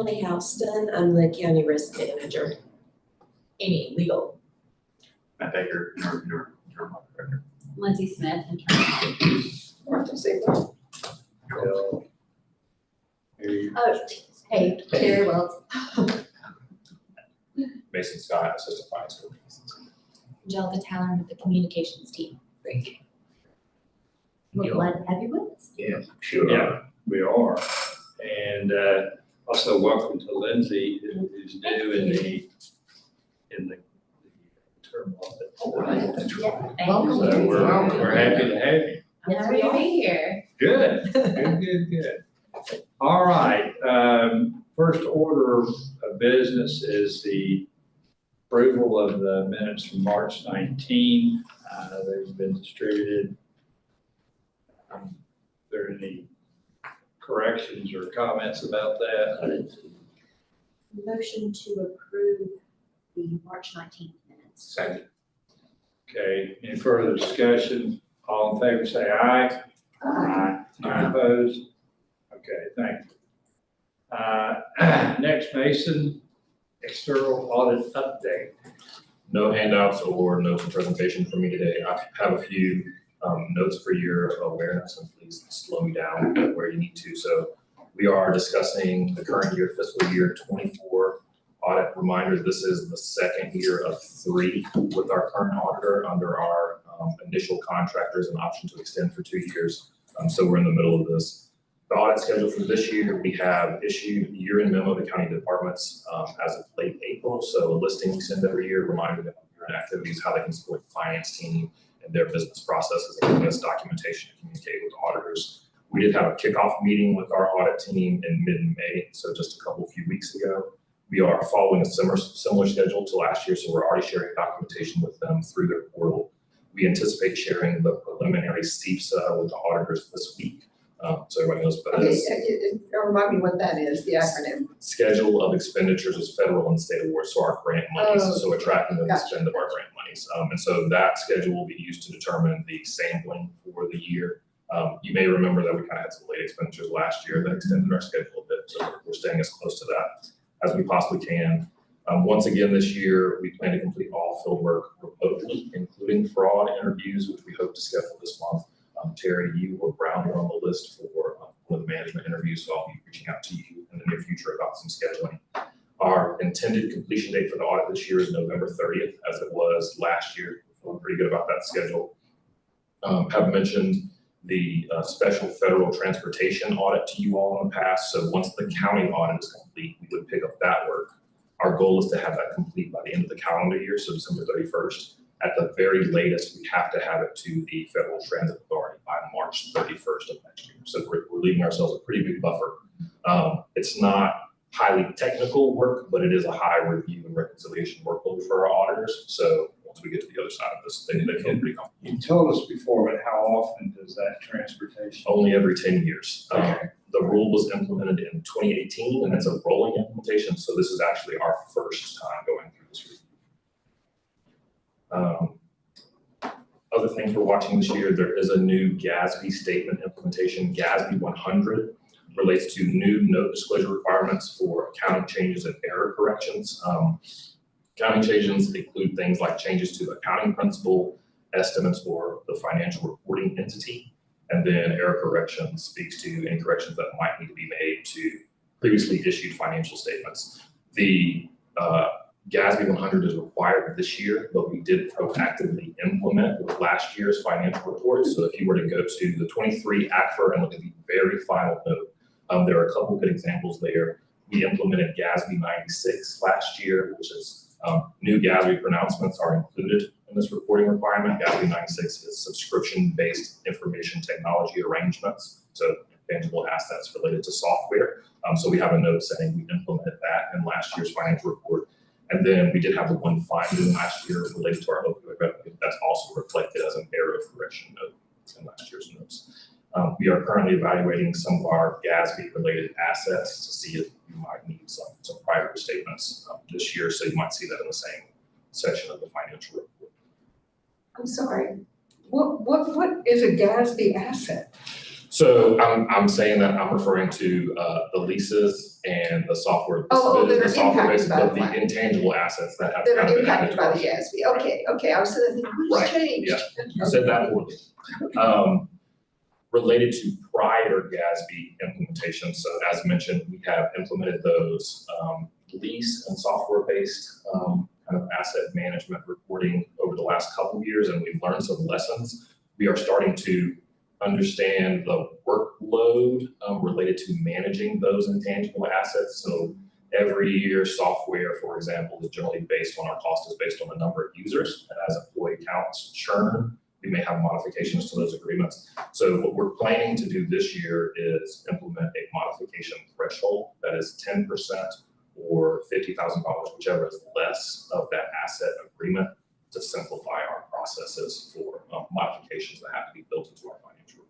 Connie Houston. I'm the county risk manager. Any legal. Matt Baker, your director. Lindsay Smith, intern. Martha Siegel. Bill. Oh, hey, Terry Wells. Mason Scott, assistant finance coordinator. Angelica Taller with the communications team. Great. We're glad to have you with us. Yeah, sure. Yeah, we are. And also welcome to Lindsay, who's new in the term audit. All right. That's Yeah, right. thank So you. we're happy to have you. Happy to be here. Good, good. All right, first order of business is the approval of the minutes from March 19. They've been distributed. Are there any corrections or comments about that? Motion to approve the March 19th minutes. Second. Okay, any further discussion? All in favor, say aye. Aye. Any opposed? Okay, thank you. Next, Mason, external audit update. No handouts or notes of presentation for me today. I have a few notes for your awareness, and please slow me down where you need to. So we are discussing the current year, fiscal year 24 audit. Reminder, this is the second year of 3 with our current auditor under our initial contract. There's an option to extend for 2 years. So we're in the middle of this. The audit schedule for this year, we have issued a year-end memo to county departments as of late April. So a listing we send every year, reminding them of year-end activities, how they can support the finance team and their business processes, and giving us documentation to communicate with auditors. We did have a kickoff meeting with our audit team in mid-May, so just a few weeks ago. We are following a similar schedule to last year, so we're already sharing documentation with them through their portal. We anticipate sharing the preliminary CFSA with the auditors this week. So everybody knows what that is. Remind me what that is, the acronym. Schedule of expenditures is federal and state awards, so our grant monies, so we're tracking the spend of our grant monies. And so that schedule will be used to determine the sampling for the year. You may remember that we kind of had some late expenditures last year that extended our schedule a bit, so we're staying as close to that as we possibly can. Once again this year, we plan to complete all field work remotely, including fraud interviews, which we hope to schedule this month. Terry, you or Brown are on the list for one of the management interviews, so I'll be reaching out to you in the near future about some scheduling. Our intended completion date for the audit this year is November 30th, as it was last year. We're feeling pretty good about that schedule. Have mentioned the special federal transportation audit to you all in the past. So once the county audit is complete, we would pick up that work. Our goal is to have that complete by the end of the calendar year, so December 31st. At the very latest, we have to have it to the Federal Transit Authority by March 31st of next year. So we're leaving ourselves a pretty big buffer. It's not highly technical work, but it is a high review and reconciliation workload for our auditors. So once we get to the other side of this, they feel pretty comfortable. You told us before, but how often does that transportation? Only every 10 years. Okay. The rule was implemented in 2018, and it's a rolling implementation. So this is actually our first time going through this review. Other things we're watching this year, there is a new GASB statement implementation. GASB 100 relates to new note disclosure requirements for accounting changes and error corrections. Accounting changes include things like changes to the accounting principle, estimates for the financial reporting entity, and then error correction speaks to any corrections that might need to be made to previously issued financial statements. The GASB 100 is required this year, but we did proactively implement with last year's financial report. So if you were to go to the 23 ACFR and look at the very final note, there are a couple good examples there. We implemented GASB 96 last year, which is new GASB pronouncements are included in this reporting requirement. GASB 96 is subscription-based information technology arrangements, so tangible assets related to software. So we have a note saying we implemented that in last year's financial report. And then we did have the one finding last year related to our opioid revenue. That's also reflected as an error correction note in last year's notes. We are currently evaluating some of our GASB-related assets to see if you might need some prior statements this year. So you might see that in the same section of the financial report. I'm sorry. What is a GASB asset? So I'm saying that I'm referring to the leases and the software. Oh, that the are software impacted based, by but the the plan. intangible assets that have That kind are of been added impacted to by our the system. GASB. Okay, I was thinking, what Right, has changed? yeah. You said that poorly. Related to prior GASB implementations, so as mentioned, we have implemented those lease and software-based kind of asset management reporting over the last couple of years, and we've learned some lessons. We are starting to understand the workload related to managing those intangible assets. So every year, software, for example, is generally based on, our cost is based on the number of users, and as employee counts churn, we may have modifications to those agreements. So what we're planning to do this year is implement a modification threshold that is 10% or $50,000, whichever is less of that asset agreement, to simplify our processes for modifications that have to be built into our financial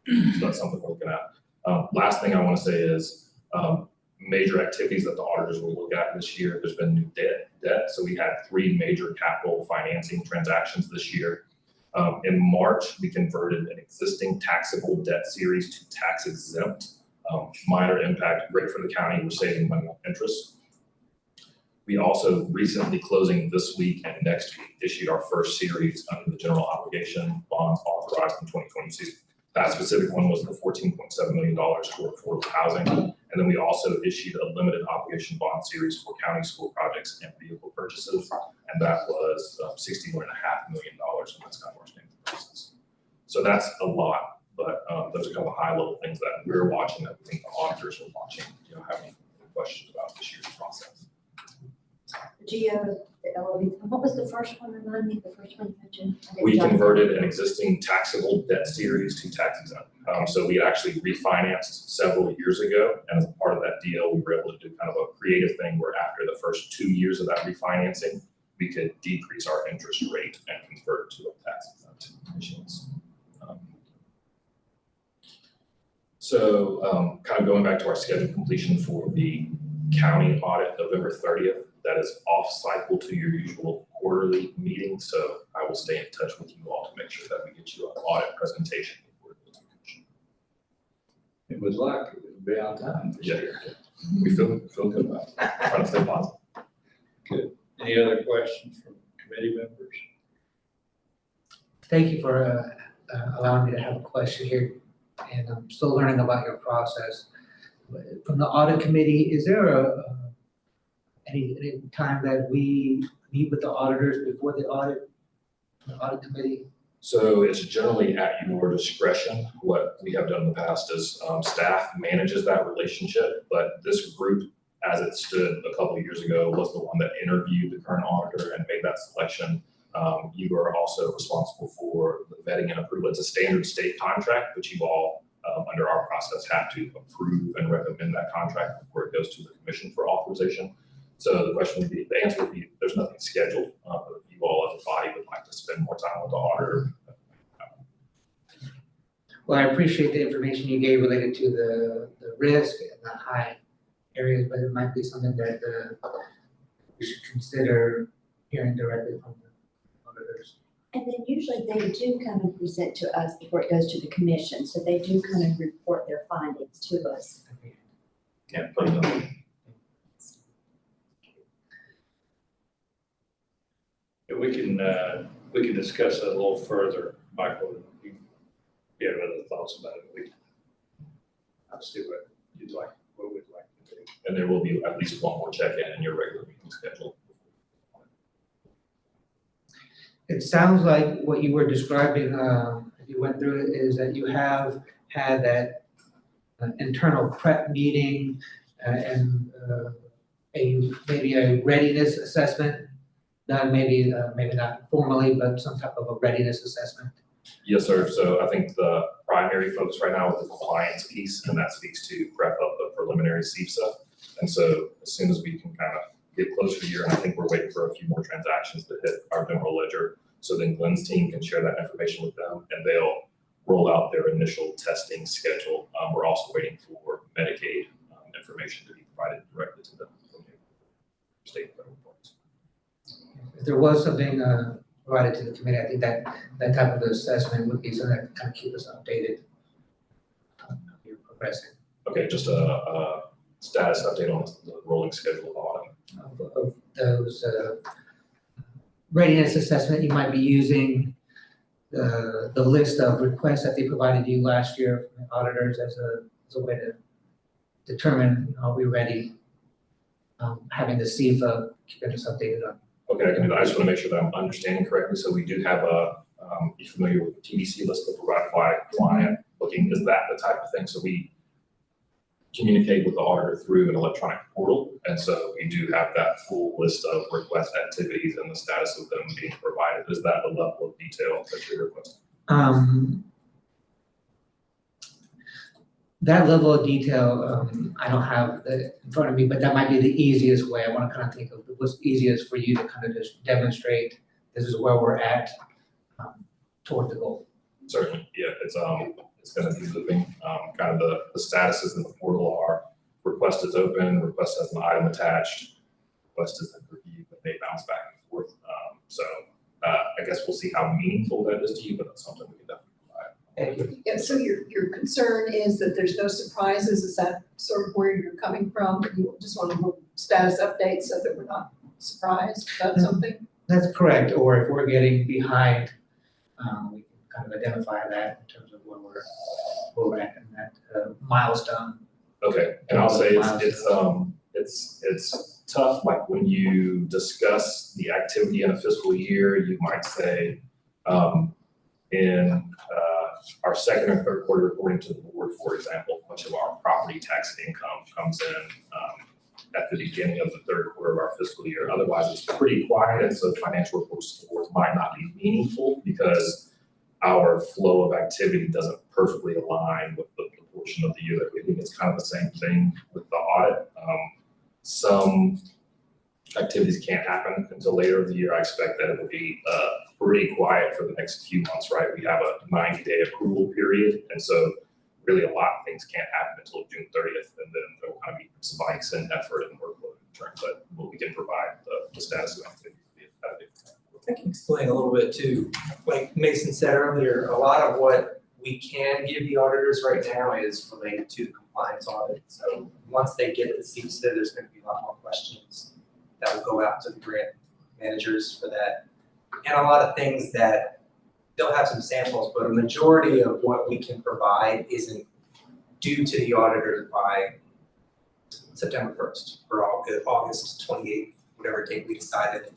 report. So that's something we're looking at. Last thing I want to say is major activities that the auditors will look at this year. There's been new debt. So we had 3 major capital financing transactions this year. In March, we converted an existing taxable debt series to tax exempt. Minor impact, great for the county, we're saving money on interest. We also recently, closing this week and next week, issued our first series under the general obligation bonds authorized in 2022. That specific one was the $14.7 million for affordable housing. And then we also issued a limited obligation bond series for county school projects and vehicle purchases. And that was $61.5 million, and that's kind of our standard process. So that's a lot, but those are kind of the high level things that we're watching that we think the auditors are watching, having questions about this year's process. Geo, the LOB, what was the first one, remind me, the first one you mentioned? We converted an existing taxable debt series to tax exempt. So we actually refinanced several years ago, and as a part of that deal, we were able to do kind of a creative thing where after the first 2 years of that refinancing, we could decrease our interest rate and convert to a tax exempt issuance. Kind of going back to our scheduled completion for the county audit, November 30th, that is off cycle to your usual quarterly meeting. So I will stay in touch with you all to make sure that we get you an audit presentation before it goes to commission. It was like it would be on time this year. We feel good about it. Trying to stay positive. Good. Any other questions from committee members? Thank you for allowing me to have a question here, and I'm still learning about your process. From the audit committee, is there any time that we meet with the auditors before the audit committee? So it's generally at your discretion. What we have done in the past is staff manages that relationship, but this group, as it stood a couple of years ago, was the one that interviewed the current auditor and made that selection. You are also responsible for the vetting and approval. It's a standard state contract, which you all, under our process, have to approve and recommend that contract before it goes to the commission for authorization. So the question would be, the answer would be, there's nothing scheduled, but if you all as a body would like to spend more time with the auditor. Well, I appreciate the information you gave related to the risk and the high areas, but it might be something that we should consider hearing directly from the auditors. And then usually they do come and present to us before it goes to the commission, so they do come and report their findings to us. Yeah, put it on. We can discuss that a little further, Michael. If you have other thoughts about it, I'll see what we'd like to do. And there will be at least one more check-in in your regular meeting schedule. It sounds like what you were describing, if you went through it, is that you have had that internal prep meeting and maybe a readiness assessment done, maybe not formally, but some type of a readiness assessment. Yes, sir. So I think the primary focus right now is the compliance piece, and that speaks to prep up the preliminary CFSA. And so as soon as we can kind of get closer to year, and I think we're waiting for a few more transactions to hit our general ledger. So then Glenn's team can share that information with them, and they'll roll out their initial testing schedule. We're also waiting for Medicaid information to be provided directly to them from the state and federal boards. If there was something provided to the committee, I think that type of assessment would be something that kind of keep us updated. pressing Okay, just a status update on the rolling schedule of audit. of those readiness assessment. You might be using the list of requests that they provided you last year from the auditors as a way to determine, are we ready? Having the CFA keeping us updated on. Okay, I can do that. I just want to make sure that I'm understanding correctly. So we do have you're familiar with the TDC list that provided by client looking, is that the type of thing? So we communicate with the auditor through an electronic portal. And so we do have that full list of request activities and the status of them being provided. Is that the level of detail that you're requesting? That level of detail, I don't have it in front of me, but that might be the easiest way. I want to kind of think of what's easiest for you to kind of just demonstrate this is where we're at toward the goal. Certainly, yeah, it's going to be looping. Kind of the statuses in the portal are request is open, request has an item attached, request is in review, but they bounce back and forth. I guess we'll see how meaningful that is to you, but that's something we can definitely provide. Yeah, so your concern is that there's no surprises, is that sort of where you're coming from? That you just want to move status updates so that we're not surprised about something? That's correct, or if we're getting behind, we can kind of identify that in terms of where we're at in that milestone. Okay, and I'll say it's tough, like when you discuss the activity in a fiscal year, you might say, in our second and third quarter reporting to the board, for example, much of our property tax income comes in at the beginning of the third quarter of our fiscal year. Otherwise, it's pretty quiet, and so financial reports to the board might not be meaningful because our flow of activity doesn't perfectly align with the portion of the year that we think. It's kind of the same thing with the audit. Some activities can't happen until later in the year. I expect that it will be pretty quiet for the next few months, right? We have a 90-day approval period, and so really a lot of things can't happen until June 30th, and then there will kind of be spikes in effort and workload in terms of what we can provide the status of activity. I can explain a little bit too. Like Mason said earlier, a lot of what we can give the auditors right now is related to the compliance audit. So once they get the CFA, there's going to be a lot more questions that will go out to the grant managers for that. And a lot of things that they'll have some samples, but a majority of what we can provide isn't due to the auditors by September 1st or August 28th, whatever date we decided.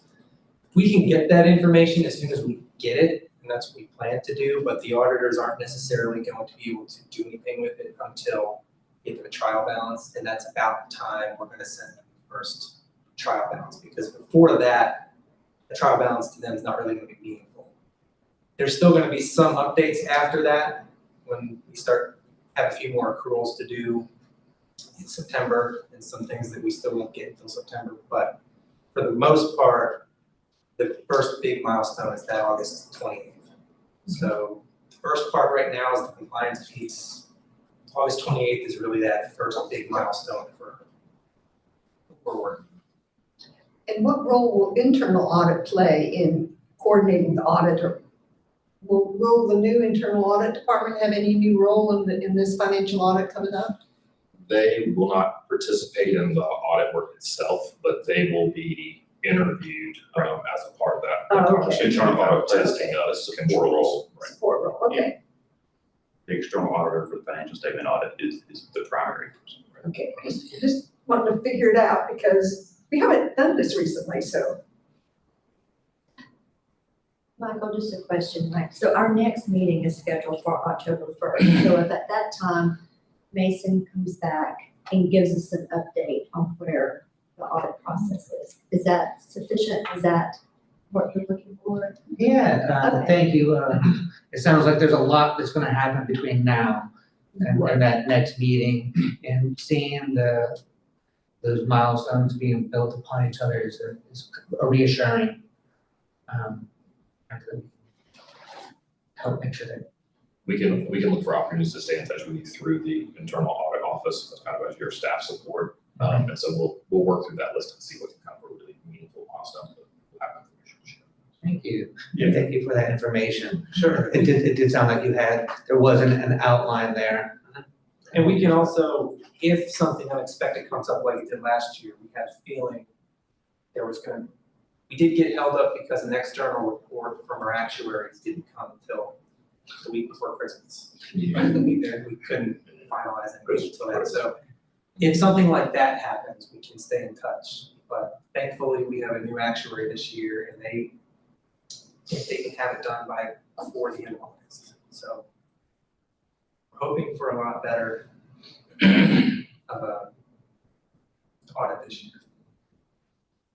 We can get that information as soon as we get it, and that's what we plan to do, but the auditors aren't necessarily going to be able to do anything with it until we get the trial balance, and that's about the time we're going to send them the first trial balance, because before that, the trial balance to them is not really going to be meaningful. There's still going to be some updates after that when we start have a few more accruals to do in September and some things that we still won't get until September, but for the most part, the first big milestone is that August 28th. So the first part right now is the compliance piece. August 28th is really that first big milestone for we're working. And what role will internal audit play in coordinating the audit? Or will the new internal audit department have any new role in this financial audit coming up? They will not participate in the audit work itself, but they will be interviewed as a part of that. Oh, okay. Conversation. Internal audit Testing us, support role. Right. Support role, okay. The external auditor for the financial statement audit is the primary person. Right? Okay, just wanted to figure it out because we haven't done this recently, so. Michael, just a question, right? So our next meeting is scheduled for October 1st. So if at that time Mason comes back and gives us an update on where the audit process is that sufficient? Is that what you're looking for? Yeah, Okay. thank you. It sounds like there's a lot that's gonna happen between now and that next meeting, and seeing those milestones being built upon each other is a reassuring. Help make sure that. We can look for opportunities to stay in touch with you through the internal audit office, as kind of as your staff support. And so we'll work through that list and see what kind of a really meaningful milestone will happen. Thank you. Yeah. Thank you for that information. Sure. It did sound like there wasn't an outline there. And we can also, if something unexpected comes up like it did last year, we had a feeling we did get held up because an external report from our actuaries didn't come until the week before Christmas. Right, we couldn't finalize anything until then, so if something like that happens, we can stay in touch. But thankfully, we have a new actuary this year, and they can have it done before the end of August. So we're hoping for a lot better of a audit this year.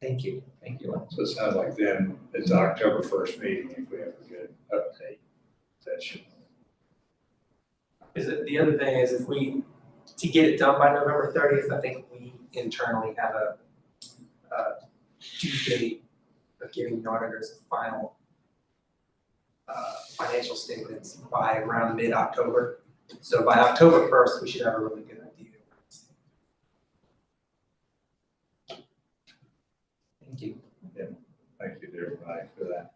Thank you, Lynn. So it sounds like then it's October 1st meeting if we have a good update session. The other thing is to get it done by November 30th, I think we internally have a due date of giving the auditors the final financial statements by around mid-October. So by October 1st, we should have a really good idea. Thank you. Thank you to everybody for that.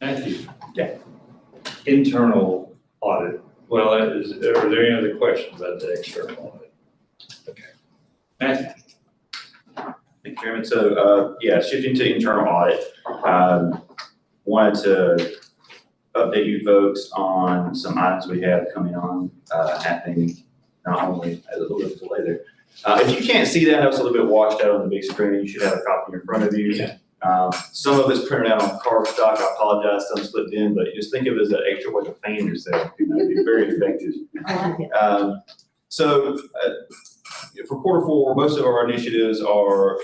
Thank you. Yeah. Internal audit. Well, are there any other questions about the external audit? Okay. Matthew? Thank you, Chairman. So, shifting to internal audit, wanted to update you folks on some items we have coming on, happening not only a little bit later. If you can't see that, I know it's a little bit washed out on the big screen. You should have a copy in front of you. Yeah. Some of it's printed out on cardstock. I apologize, some slipped in, but just think of it as an extra way to fan yourself. It'd be very effective. So for quarter four, most of our initiatives are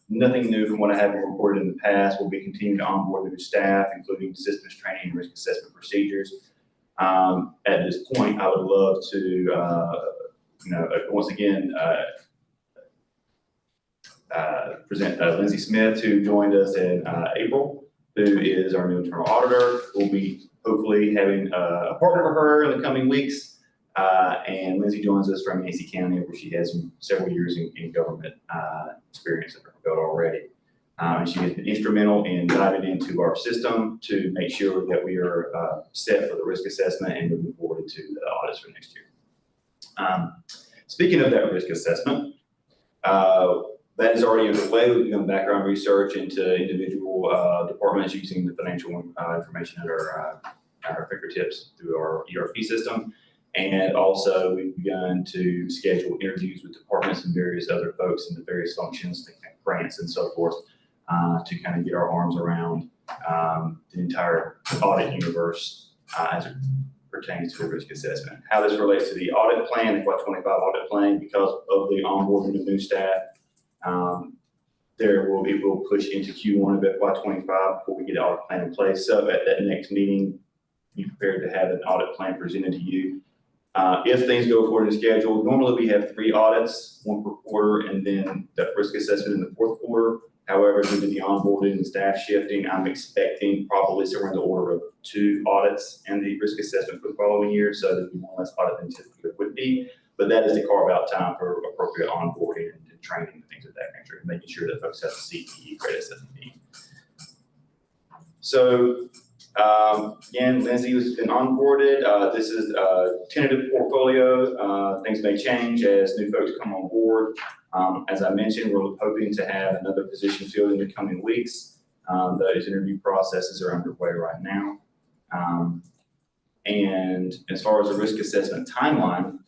nothing new from what I have reported in the past. We'll be continuing to onboard new staff, including systems training and risk assessment procedures. At this point, I would love to, once again, present Lindsay Smith, who joined us in April, who is our new internal auditor. We'll be hopefully having a partner for her in the coming weeks. And Lindsay joins us from Yancey County, where she has several years in government experience under her belt already. And she has been instrumental in diving into our system to make sure that we are set for the risk assessment and moving forward into the audits for next year. Speaking of that risk assessment, that is already underway. We've done background research into individual departments using the financial information at our fingertips through our ERP system. And also we've begun to schedule interviews with departments and various other folks in the various functions, grants and so forth, to kind of get our arms around the entire audit universe as it pertains to the risk assessment. How this relates to the audit plan, the FY25 audit plan, because of the onboarding of new staff, we'll push into Q1 of FY25 before we get an audit plan in place. So at that next meeting, be prepared to have an audit plan presented to you. If things go according to schedule, normally we have 3 audits, 1 per quarter, and then the risk assessment in the 4th quarter. However, due to the onboarding and staff shifting, I'm expecting probably somewhere in the order of 2 audits and the risk assessment for the following year. So there'll be one less audit than typically would be. But that is to carve out time for appropriate onboarding and training and things of that nature, and making sure that folks have the CPE credits that they need. So again, Lindsay has been onboarded. This is a tentative portfolio. Things may change as new folks come on board. As I mentioned, we're hoping to have another position filled in the coming weeks. Those interview processes are underway right now. And as far as the risk assessment timeline,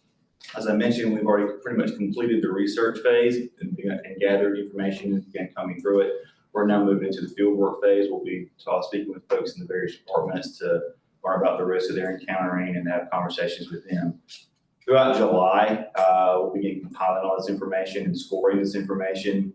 as I mentioned, we've already pretty much completed the research phase and gathered information and began coming through it. We're now moving into the fieldwork phase. We'll be speaking with folks in the various departments to learn about the risks that they're encountering and have conversations with them. Throughout July, we'll begin compiling all this information and scoring this information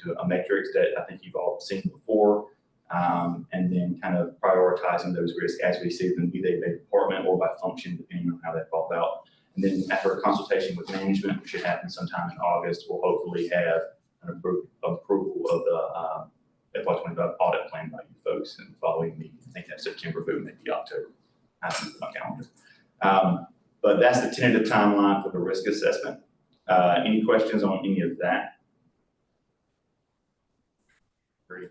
to a matrix that I think you've all seen before, and then kind of prioritizing those risks as we see them, be they by department or by function, depending on how that falls out. And then after a consultation with management, which should happen sometime in August, we'll hopefully have an approval of the FY25 audit plan by you folks and following me. I think that's September, but maybe October. I have to put my calendar. But that's the tentative timeline for the risk assessment. Any questions on any of that? Great.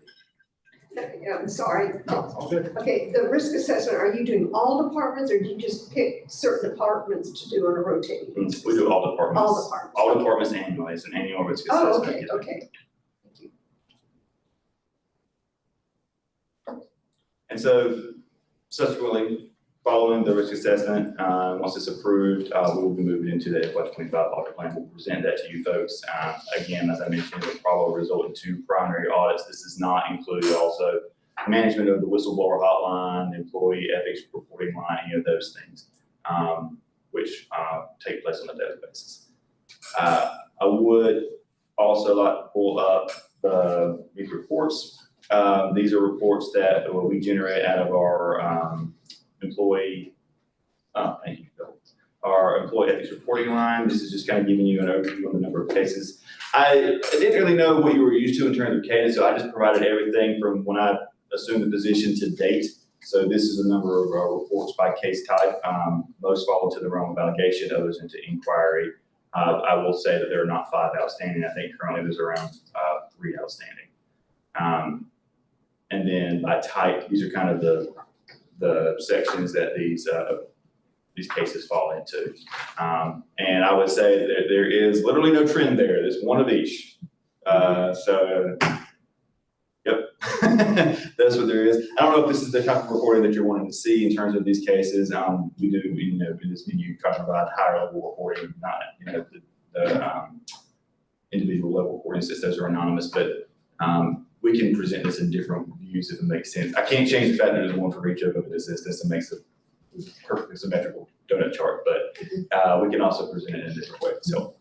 Yeah, I'm sorry. All good. Okay, the risk assessment, are you doing all departments or do you just pick certain departments to do on a rotating basis? We do all departments. All departments. All departments annually, it's an annual risk Oh, assessment. okay. And so subsequently, following the risk assessment, once it's approved, we will be moving into the FY 25 audit plan. We'll present that to you folks. Again, as I mentioned, it will probably result in 2 primary audits. This does not include also management of the whistleblower hotline, employee ethics reporting line, any of those things, which take place on a daily basis. I would also like to pull up these reports. These are reports that we generate out of our employee, thank you, Phil. Our employee ethics reporting line. This is just kind of giving you an overview on the number of cases. I didn't really know what you were used to in terms of cadence, so I just provided everything from when I assumed the position to date. So this is a number of reports by case type. Most fall into the realm of allegation, others into inquiry. I will say that there are not 5 outstanding. I think currently there's around 3 outstanding. And then by type, these are kind of the sections that these cases fall into. And I would say that there is literally no trend there. There's one of each. So, yep, that's what there is. I don't know if this is the type of reporting that you're wanting to see in terms of these cases. We do, in this venue, kind of provide higher level reporting, not, the individual level reporting, since those are anonymous, but we can present this in different views if it makes sense. I can't change the fact that there's one for each of them, this makes it perfectly symmetrical donut chart, but we can also present it in a different way. So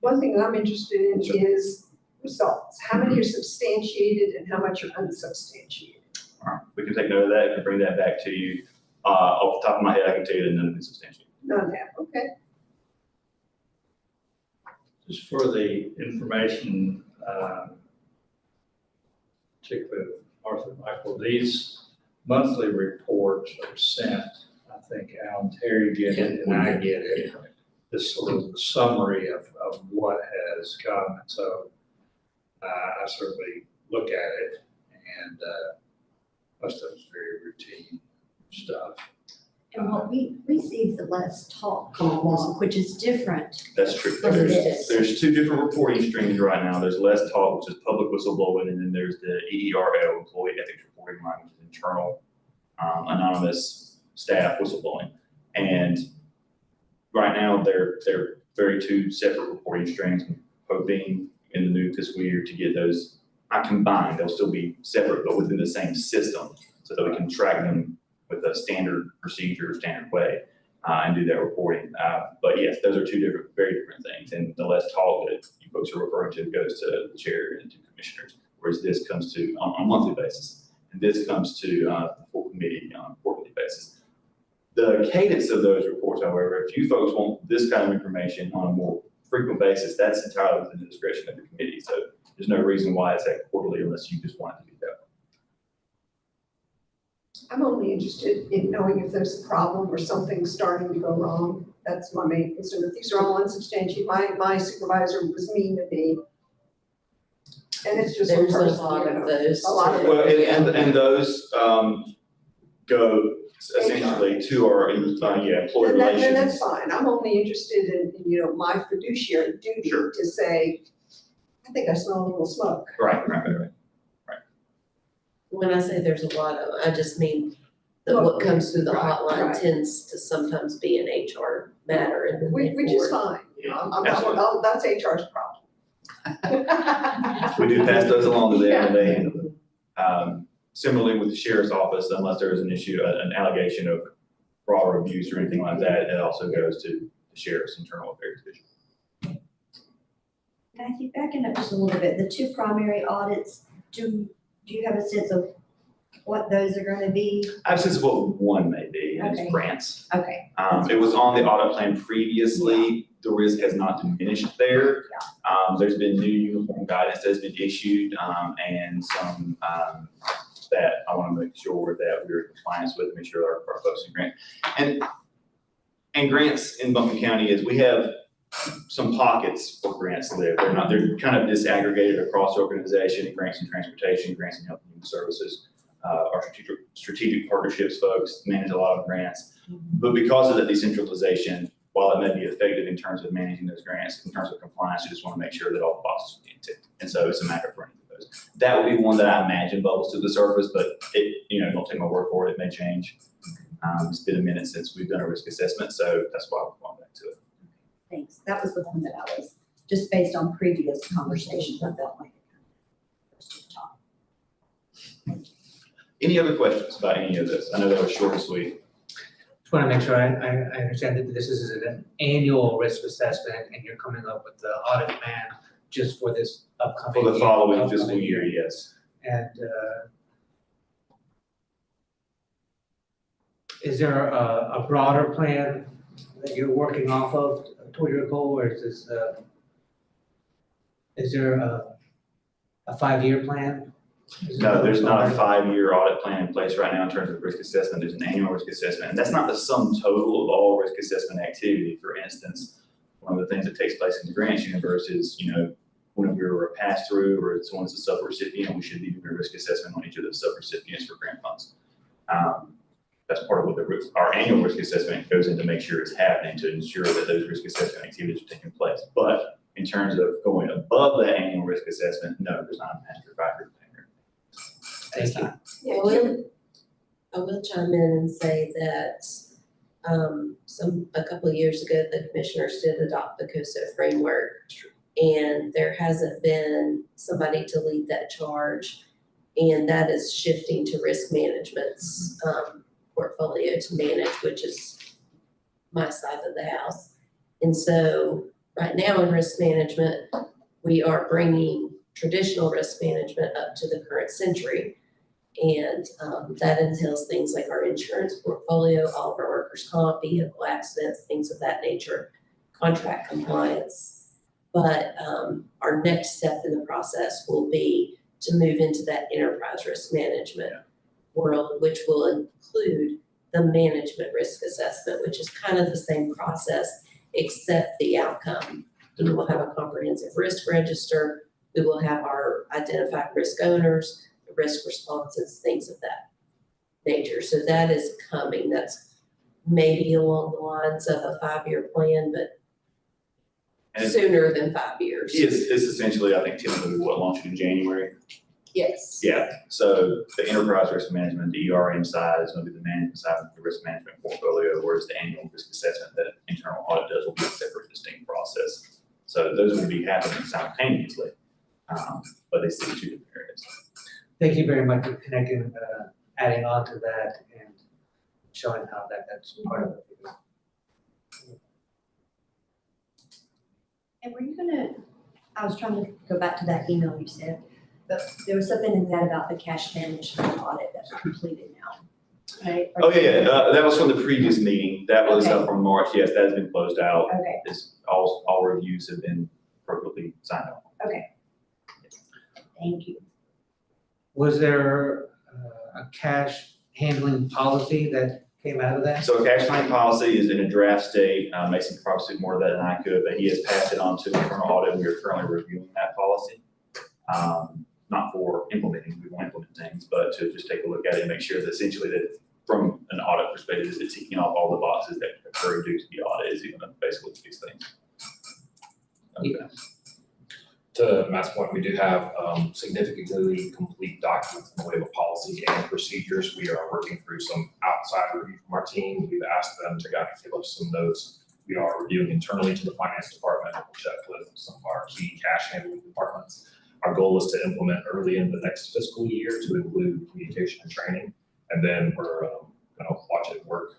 One thing I'm interested in is results. How many are substantiated and how much are unsubstantiated? all right, we can take note of that and bring that back to you. Off the top of my head, I can tell you that none of it's substantiated. None of that, okay. Just for the information, particularly Martha and Michael, these monthly reports are sent, I think Al and Terry get it and I get it. This sort of the summary of what has come. So I certainly look at it and most of it's very routine stuff. And what we see is the less talk column, which is different. That's true. From this. There's 2 different reporting streams right now. There's less talk, which is public whistleblowing, and then there's the EERL, employee ethics reporting line, which is internal, anonymous staff whistleblowing. And right now, they're very 2 separate reporting streams. I'm hoping in the new fiscal year to get those not combined. They'll still be separate, but within the same system, so that we can track them with a standard procedure, standard way, and do that reporting. But yes, those are 2 very different things. And the less talk that you folks are referring to goes to the chair and to commissioners, whereas this comes to on a monthly basis, and this comes to the full committee on a quarterly basis. The cadence of those reports, however, if you folks want this kind of information on a more frequent basis, that's entirely within the discretion of the committee. So there's no reason why it's at quarterly unless you just want it to be that way. I'm only interested in knowing if there's a problem or something starting to go wrong. That's my main concern. If these are all unsubstantiated, my supervisor was mean to me. And it's just one There's a person, lot you know. of those. A lot of too. Well, and those go essentially to our employee And that's relations. fine. I'm only interested in, my fiduciary duty Sure. to say, I think I smell a little smoke. Right. When I say there's a lot of, I just mean that what comes through the Right, hotline right. tends to sometimes be an HR matter and then they Which is forward. fine. That's HR's problem. We do pass those along to them and they Yeah. handle them. Similarly with the sheriff's office, unless there is an issue, an allegation of fraud or abuse or anything like that, it also goes to the sheriff's internal affairs division. Matthew, backing up just a little bit, the 2 primary audits, do you have a sense of what those are gonna be? I have a sense of what one may be, and Okay. it's grants. Okay. It was on the audit plan previously. The risk has not diminished there. There's been new uniform guidance that's been issued, and some, that I want to make sure that we're in compliance with, make sure our folks in grant. And grants in Buncombe County is we have some pockets for grants there. They're kind of disaggregated across the organization, grants in transportation, grants in health and human services. Our strategic partnerships folks manage a lot of grants. But because of that decentralization, while it may be effective in terms of managing those grants, in terms of compliance, you just want to make sure that all the boxes are being ticked. And so it's a matter of running through those. That would be one that I imagine bubbles to the surface, but don't take my word for it, it may change. It's been a minute since we've done a risk assessment, so that's why we're going back to it. Thanks. That was the one that I was, just based on previous conversations, I felt like it was top. Any other questions about any of this? I know that was short and sweet. Just want to make sure I understand that this is an annual risk assessment and you're coming up with the audit plan just for this upcoming For the following upcoming fiscal year, yes. And is there a broader plan that you're working off of toward your goal, or is there a 5-year plan? No, there's not a 5-year audit plan in place right now in terms of risk assessment. There's an annual risk assessment, and that's not the sum total of all risk assessment activity. For instance, one of the things that takes place in the grants universe is, when we're a pass-through or someone's a sub-recipient, we should be doing a risk assessment on each of the sub-recipients for grant funds. That's part of what our annual risk assessment goes in to make sure it's happening, to ensure that those risk assessment activities are taking place. But in terms of going above that annual risk assessment, no, there's not a master 5-year plan. Thank you. Yeah, I will chime in and say that a couple of years ago, the commissioners did adopt the COSO framework, and there hasn't been somebody to lead that charge, and that is shifting to risk management's portfolio to manage, which is my side of the house. And so right now in risk management, we are bringing traditional risk management up to the current century. And that entails things like our insurance portfolio, all of our workers' comp, vehicle accidents, things of that nature, contract compliance. But our next step in the process will be to move into that enterprise risk management world, which will include the management risk assessment, which is kind of the same process, except the outcome. We will have a comprehensive risk register. We will have our identified risk owners, risk responses, things of that nature. So that is coming. That's maybe along the lines of a 5-year plan, but sooner than 5 years. It's essentially, I think, typically what launching in January. Yes. Yeah, so the enterprise risk management, the ERM side is going to be the management side of the risk management portfolio, whereas the annual risk assessment that internal audit does will be a separate, distinct process. So those will be happening simultaneously, but they sit in 2 different areas. Thank you very much for connecting, adding on to that and showing how that's part of it. And were you I was trying to go back to that email you sent, but there was something in that about the cash management audit that's completed now, right? Oh, yeah, that was from the previous meeting. That was Okay. from March. Yes, that has been closed out. Okay, All reviews have been appropriately signed off. thank you. Was there a cash handling policy that came out of that? So cash planning policy is in a draft state. Mason could probably speak more of that than I could, but he has passed it on to internal audit. We are currently reviewing that policy. Not for implementing, we won't implement things, but to just take a look at it and make sure that essentially that from an audit perspective, is it ticking off all the boxes that occur due to the audit, is it going to basically look at these things. Okay. To Matt's point, we do have significantly complete documents in the way of policy and procedures. We are working through some outside review from our team. We've asked them to give us some notes. We are reviewing internally to the finance department, check with some of our key cash handling departments. Our goal is to implement early in the next fiscal year to include communication and training. And then we're going to watch it work,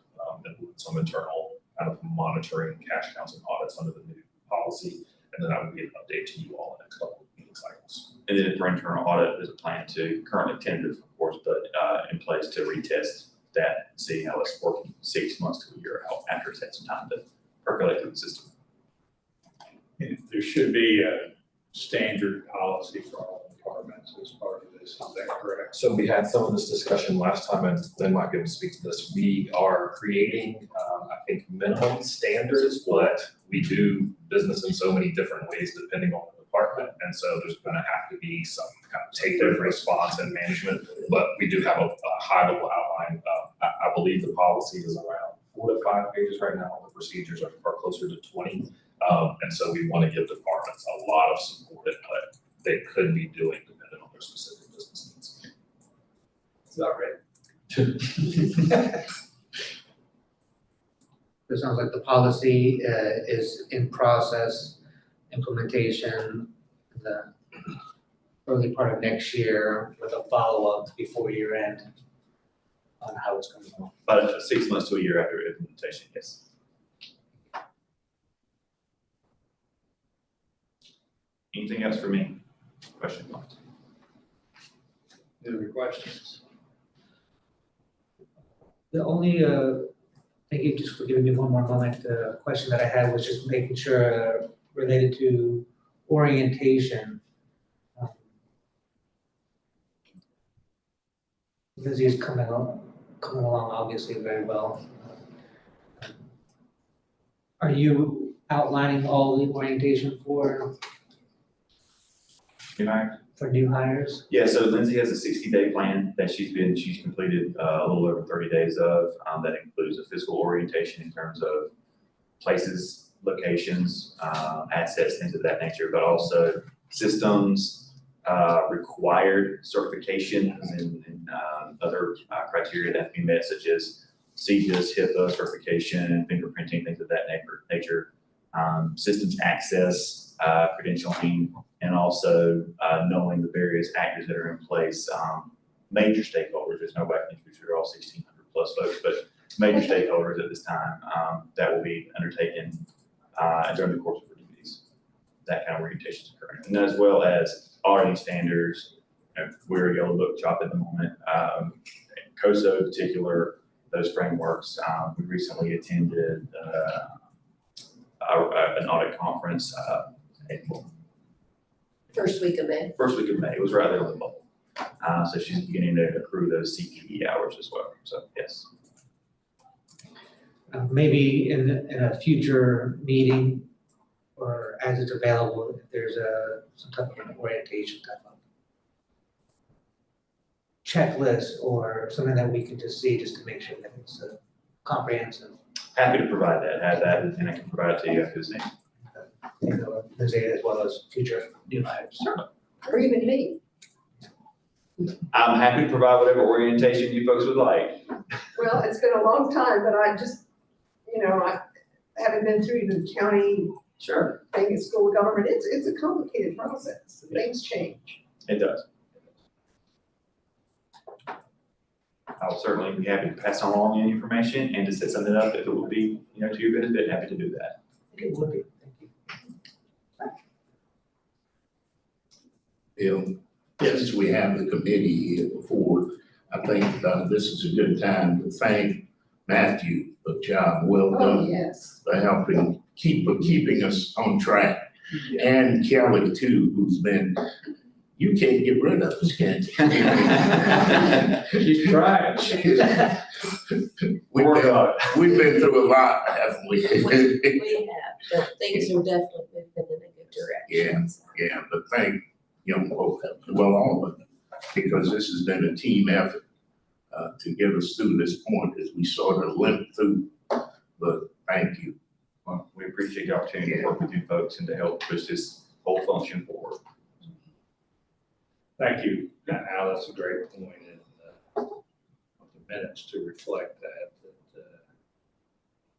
implement some internal kind of monitoring cash counts and audits under the new policy. And then I would be an update to you all in the next couple of meeting cycles. And then for internal audit, there's a plan to, currently tentative, of course, but in place to retest that and see how it's working 6 months to a year out after it's had some time to percolate through the system. There should be a standard policy for all departments as part of this, is that correct? So we had some of this discussion last time, and Lynn might be able to speak to this. We are creating, I think, minimum standards, but we do business in so many different ways depending on the department. And so there's gonna have to be some kind of take response and management, but we do have a high level outline. I believe the policy is around 4 to 5 pages right now. The procedures are closer to 20. And so we want to give departments a lot of support in what they could be doing depending on their specific business needs. It's not right. It sounds like the policy is in process, implementation, in the early part of next year with a follow-up before year end on how it's going to go. About 6 months to a year after implementation, yes. Anything else for me? Question mark? Any other questions? The only, thank you just for giving me one more moment, the question that I had was just making sure related to orientation. Lizzie is coming along obviously very well. Are you outlining all the orientation for new hires? Yeah, so Lindsay has a 60-day plan that she's completed a little over 30 days of. That includes a physical orientation in terms of places, locations, assets, things of that nature, but also systems, required certifications and other criteria that have to be met, such as CGIS, HIPAA certification, fingerprinting, things of that nature, systems access, credentialing, and also knowing the various actors that are in place, major stakeholders. There's nobody in the future, all 1,600 plus folks, but major stakeholders at this time that will be undertaken during the course of her duties. That kind of orientation is occurring, and as well as auditing standards. We're a yellow book shop at the moment. COSO in particular, those frameworks. We recently attended an audit conference April. First week of May. First week of May. It was right there on the bubble. So she's beginning to accrue those CPE hours as well. So yes. Maybe in a future meeting or as it's available, if there's some type of an orientation type of checklist or something that we can just see just to make sure that it's comprehensive. Happy to provide that, have that, and I can provide it to you after this meeting. You know, Lizzie, as well as future new hires. Or even me. I'm happy to provide whatever orientation you folks would like. Well, it's been a long time, but I just, I haven't been through the county Sure. thing in school government. It's a complicated process. Things change. It does. I'll certainly be happy to pass on all the information and to set something up if it would be, to your benefit. Happy to do that. It would be. Since we have the committee here before, I think this is a good time to thank Matthew for a job well Oh, done, yes. for keeping us on track. And Kelly too, who's been, you can't get rid of us, can you? Keep trying. We've been through a lot, haven't we? We have, but things are definitely moving in a good direction. Yeah, but thank both, well, all of them, because this has been a team effort to get us through this point as we sort of limp through, but thank you. Well, we appreciate the opportunity to work with you folks and to help push this whole function forward. Thank you. Al, that's a great point, and the minutes to reflect that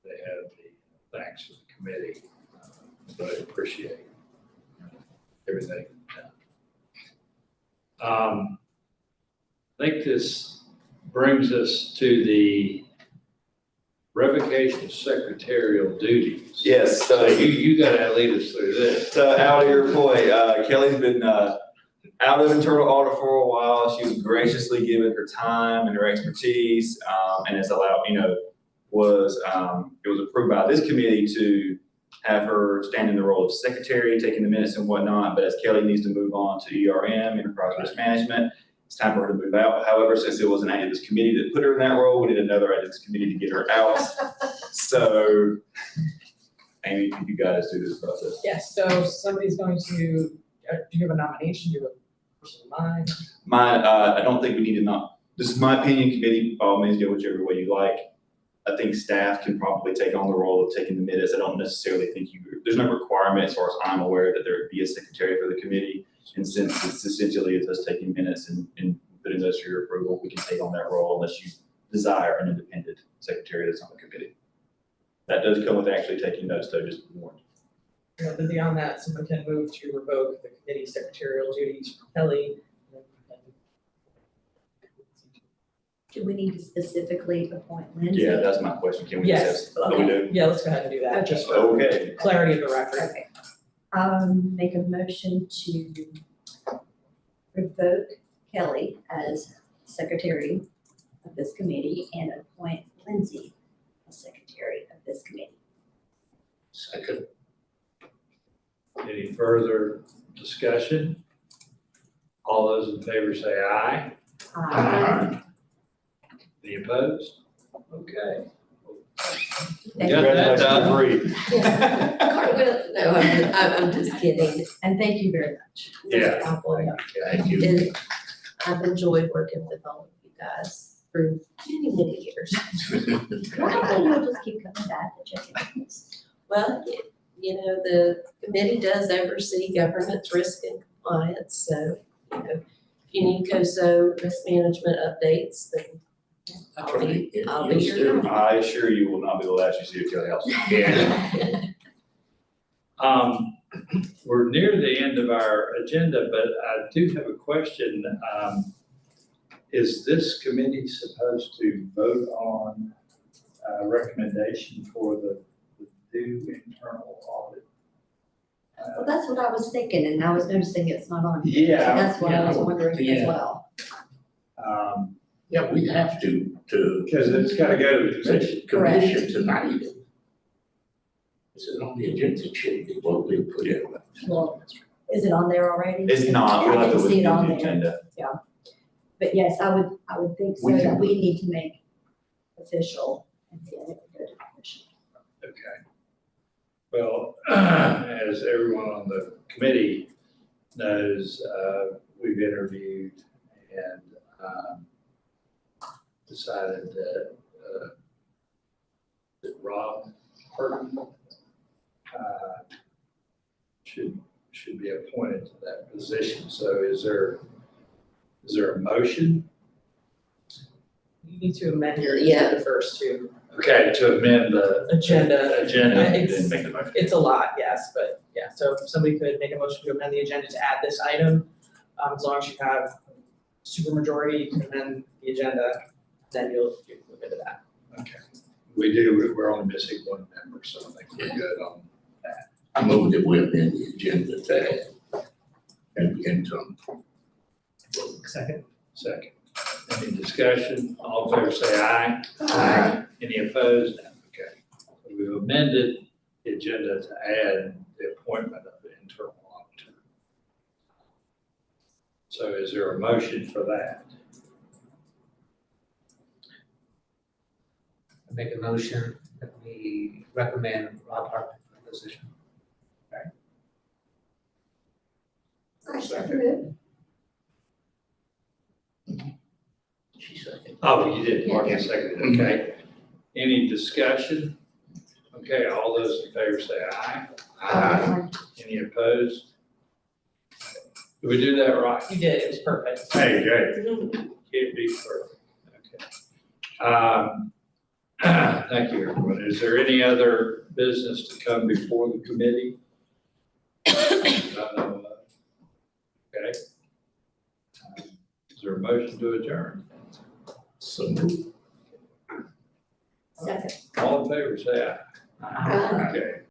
they have the thanks for the committee, but I appreciate everything done. I think this brings us to the revocation of secretarial duties. Yes. So you gotta lead us through this. So out of your point, Kelly's been out of internal audit for a while. She was graciously given her time and her expertise, and it's allowed, it was approved by this committee to have her stand in the role of secretary, taking the minutes and whatnot. But as Kelly needs to move on to ERM, enterprise risk management, it's time for her to move out. However, since it was an activist committee that put her in that role, we need another activist committee to get her out. So, Amy, can you guys do this process? Yes, so somebody's going to, do you have a nomination? Do you have a person in mind? Mine, I don't think we need to this is my opinion, committee, by all means, go whichever way you like. I think staff can probably take on the role of taking the minutes. I don't necessarily think there's no requirement, as far as I'm aware, that there be a secretary for the committee. And since it's essentially us taking minutes and putting those for your approval, we can take on that role unless you desire an independent secretary that's on the committee. That does come with actually taking notes, though, just warned. Then beyond that, someone can move to revoke the committee secretarial duties for Kelly. Do we need to specifically appoint Lindsay? Yeah, that's my question. Can we Yes. accept? Oh, we do? Yeah, let's go ahead and do that, just for Okay. clarity of the record. Okay. Make a motion to revoke Kelly as secretary of this committee and appoint Lindsay as secretary of this committee. Second. Any further discussion? All those in favor say aye. Any opposed? Okay. Thank Got that done. Cartwheel, no, I'm just kidding. And thank you very much. Yeah. No problem. Thank you. And I've enjoyed working with all of you guys for many, many years. Well, you'll just keep coming back to check in. Well, you know, the committee does oversee governance, risk, and compliance, so, you know, if you need COSO risk management updates, then I'll be your guy. I assure you will not be the last you see of Kelly House. Yeah. We're near the end of our agenda, but I do have a question. Is this committee supposed to vote on a recommendation for the new internal audit? Well, that's what I was thinking, and I was noticing it's not on here. Yeah. That's what I was wondering as Yeah. well. Yeah, we have to Because it's gotta go to the commission. commission tonight. Is it on the agenda? It should be what we put in. Well, is it on there already? It's not, we'll I have to didn't look see it at on the there. agenda. But yes, I would think so, We can- that we need to make official and then it would go to commission. Okay. Well, as everyone on the committee knows, we've interviewed and decided that Rob Burton should be appointed to that position. So is there a motion? You need to amend your Yeah. agenda first too. Okay, to amend the Agenda. agenda. It's- Didn't make the motion. It's a lot, yes, but yeah, so if somebody could make a motion to amend the agenda to add this item, as long as you have supermajority, you can amend the agenda, then you'll look into that. Okay. We're only missing one member, so I think we're good on that. I move that we amend the agenda to add and interim. Second. Second. Any discussion? All in favor say aye. Aye. Any opposed? No. Okay. We've amended the agenda to add the appointment of the internal auditor. So is there a motion for that? I make a motion that we recommend Rob Hartman for the position. I second it. She seconded. Oh, you did, Martin seconded, okay. Any discussion? Okay, all those in favor say aye. Aye. Any opposed? Did we do that right? You did, it was perfect. Hey, Jay, can't be perfect, okay. Thank you, everyone. Is there any other business to come before the committee? Okay. Is there a motion to adjourn? So moved. Second. All in favor, say aye. Aye. Okay.